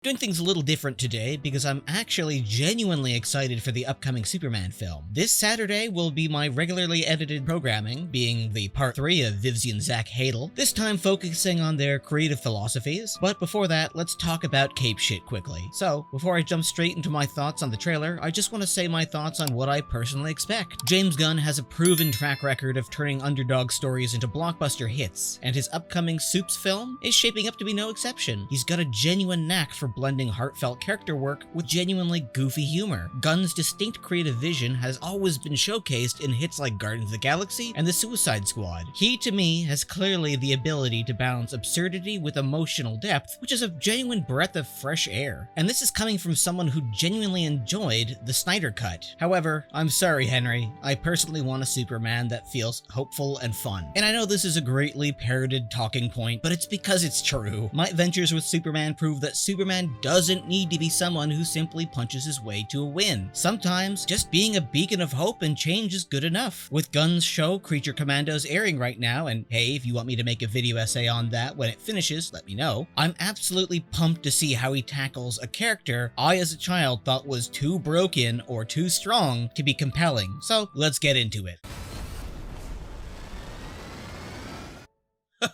Doing things a little different today because I'm actually genuinely excited for the upcoming Superman film. This Saturday will be my regularly edited programming, being the part 3 of Vivzi and Zach Hadel, this time focusing on their creative philosophies. But before that, let's talk about Cape shit quickly. So, before I jump straight into my thoughts on the trailer, I just want to say my thoughts on what I personally expect. James Gunn has a proven track record of turning underdog stories into blockbuster hits, and his upcoming Supes film is shaping up to be no exception. He's got a genuine knack for blending heartfelt character work with genuinely goofy humor. Gunn's distinct creative vision has always been showcased in hits like Guardians of the Galaxy and The Suicide Squad. He, to me, has clearly the ability to balance absurdity with emotional depth, which is a genuine breath of fresh air. And this is coming from someone who genuinely enjoyed the Snyder Cut. However, I'm sorry, Henry, I personally want a Superman that feels hopeful and fun. And I know this is a greatly parroted talking point, but it's because it's true. My adventures with Superman prove that Superman doesn't need to be someone who simply punches his way to a win. Sometimes, just being a beacon of hope and change is good enough. With Gunn's show Creature Commandos airing right now, and hey, if you want me to make a video essay on that when it finishes, let me know, I'm absolutely pumped to see how he tackles a character I as a child thought was too broken or too strong to be compelling. So, let's get into it.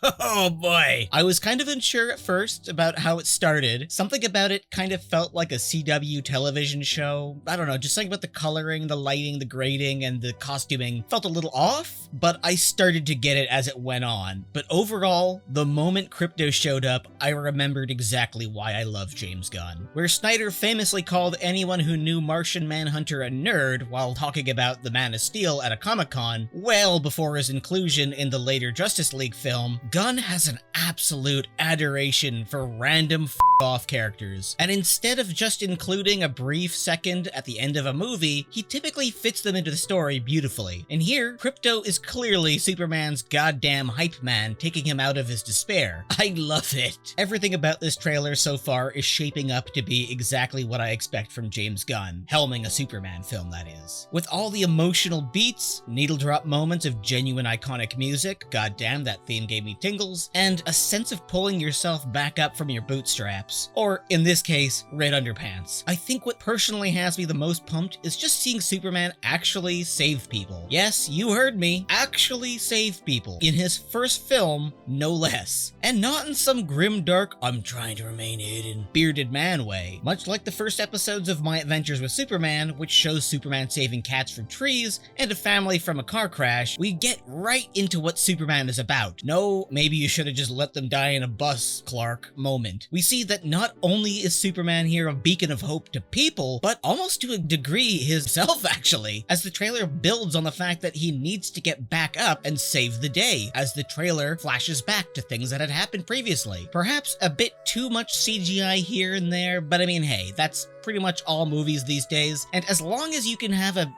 Oh boy! I was kind of unsure at first about how it started. Something about it kind of felt like a CW television show. I don't know, just something about the coloring, the lighting, the grading, and the costuming felt a little off, but I started to get it as it went on. But overall, the moment Krypto showed up, I remembered exactly why I love James Gunn. Where Snyder famously called anyone who knew Martian Manhunter a nerd while talking about the Man of Steel at a Comic-Con, well before his inclusion in the later Justice League film, Gunn has an absolute adoration for random f***off characters, and instead of just including a brief second at the end of a movie, he typically fits them into the story beautifully. And here, Krypto is clearly Superman's goddamn hype man, taking him out of his despair. I love it. Everything about this trailer so far is shaping up to be exactly what I expect from James Gunn, helming a Superman film, that is. With all the emotional beats, needle drop moments of genuine iconic music, goddamn that theme gave me tingles, and a sense of pulling yourself back up from your bootstraps, or in this case, red underpants. I think what personally has me the most pumped is just seeing Superman actually save people. Yes, you heard me, actually save people. In his first film, no less. And not in some grim dark, I'm trying to remain hidden, bearded man way. Much like the first episodes of My Adventures with Superman, which shows Superman saving cats from trees and a family from a car crash, we get right into what Superman is about. No, maybe you should have just let them die in a bus, Clark moment. We see that not only is Superman here a beacon of hope to people, but almost to a degree himself actually, as the trailer builds on the fact that he needs to get back up and save the day, as the trailer flashes back to things that had happened previously. Perhaps a bit too much CGI here and there, but I mean, hey, that's pretty much all movies these days, and as long as you can have a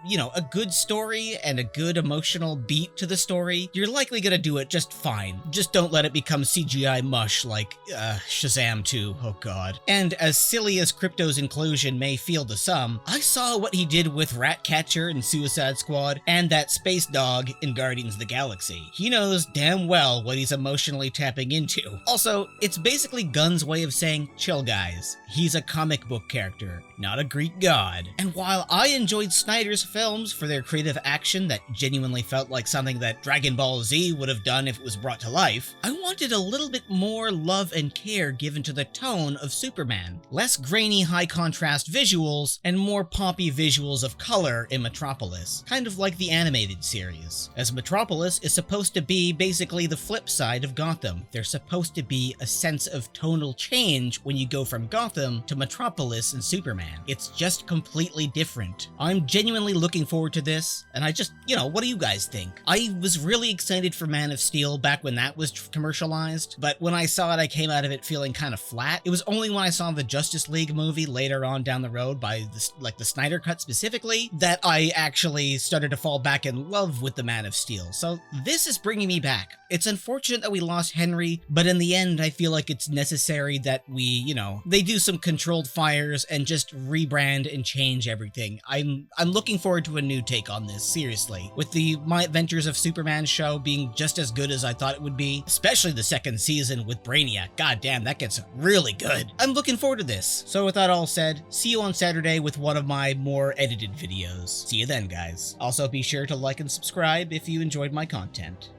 good story and a good emotional beat to the story, you're likely gonna do it just fine. Just don't let it become CGI mush like Shazam 2, oh god. And as silly as Krypto's inclusion may feel to some, I saw what he did with Ratcatcher in Suicide Squad and that space dog in Guardians of the Galaxy. He knows damn well what he's emotionally tapping into. Also, it's basically Gunn's way of saying, chill guys, he's a comic book character, not a Greek god. And while I enjoyed Snyder's films for their creative action that genuinely felt like something that Dragon Ball Z would have done if it was brought to life, I wanted a little bit more love and care given to the tone of Superman. Less grainy high contrast visuals and more poppy visuals of color in Metropolis, kind of like the animated series. As Metropolis is supposed to be basically the flip side of Gotham. There's supposed to be a sense of tonal change when you go from Gotham to Metropolis and Superman. It's just completely different. I'm genuinely looking forward to this, and I just, what do you guys think? I was really excited for Man of Steel back when that was commercialized, but when I saw it, I came out of it feeling kind of flat. It was only when I saw the Justice League movie later on down the road by the Snyder Cut specifically, that I actually started to fall back in love with the Man of Steel. So this is bringing me back. It's unfortunate that we lost Henry, but in the end, I feel like it's necessary that we, they do some controlled fires and just just rebrand and change everything. I'm looking forward to a new take on this, seriously. With the My Adventures of Superman show being just as good as I thought it would be, especially the second season with Brainiac. God damn, that gets really good. I'm looking forward to this. So with that all said, see you on Saturday with one of my more edited videos. See you then, guys. Also be sure to like and subscribe if you enjoyed my content.